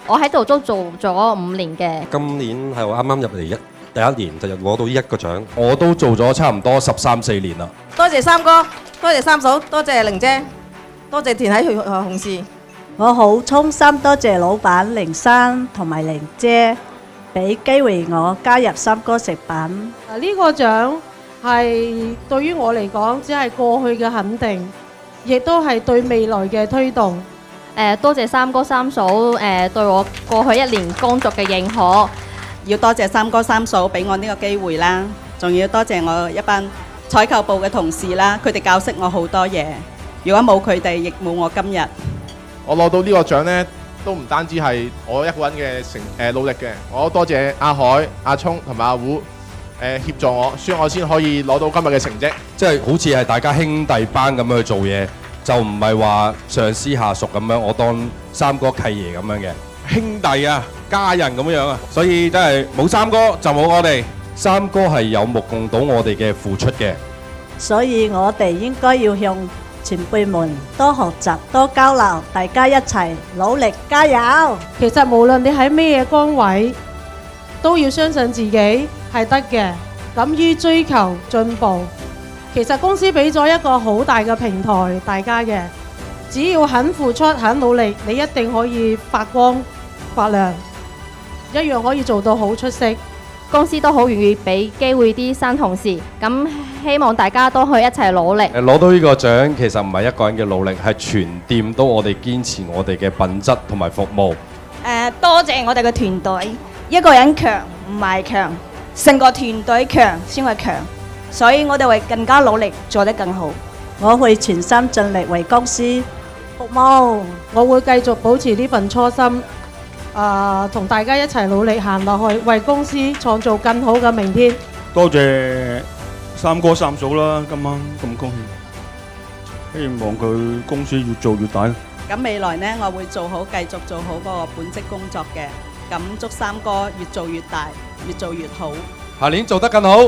我喺度都做咗5年嘅。今年係我啱啱入嚟第一年就攞到呢一個獎。我都做咗差唔多13、14年啦。多謝三哥，多謝三嫂，多謝玲姐，多謝團體同事。我好衷心多謝老闆凌生同埋玲姐，俾機會我加入三哥食品。呢個獎係對於我嚟講，只係過去嘅肯定，亦都係對未來嘅推動。多謝三哥三嫂對我過去1年工作嘅認可。要多謝三哥三嫂俾我呢個機會啦，仲要多謝我一班採購部嘅同事啦，佢哋教識我好多嘢。如果冇佢哋，亦冇我今日。我攞到呢個獎呢，都唔單止係我一個人嘅努力嘅，我多謝阿海、阿聰同埋阿胡協助我，所以我先可以攞到今日嘅成績。即係好似係大家兄弟班咁樣去做嘢，就唔係話上司下屬咁樣，我當三哥契爺咁樣嘅兄弟啊，家人咁樣啊，所以真係冇三哥就冇我哋。三哥係有目共睹我哋嘅付出嘅，所以我哋應該要向前輩們多學習、多交流，大家一齊努力加油。其實無論你喺咩嘢崗位，都要相信自己係得嘅，敢於追求進步。其實公司俾咗一個好大嘅平台，大家嘅，只要肯付出、肯努力，你一定可以發光發亮，一樣可以做到好出色。公司都好願意俾機會啲新同事，咁希望大家都去一齊努力。攞到呢個獎其實唔係一個人嘅努力，係全店都我哋堅持我哋嘅品質同埋服務。多謝我哋嘅團隊，一個人強唔係強，成個團隊強先係強，所以我哋會更加努力做得更好。我會全心盡力為公司服務，我會繼續保持呢份初心，同大家一齊努力行落去，為公司創造更好嘅明天。多謝三哥三嫂啦，今晚咁高興，希望佢公司越做越大。咁未來呢，我會繼續做好嗰個本職工作嘅。咁祝三哥越做越大，越做越好。下年做得更好。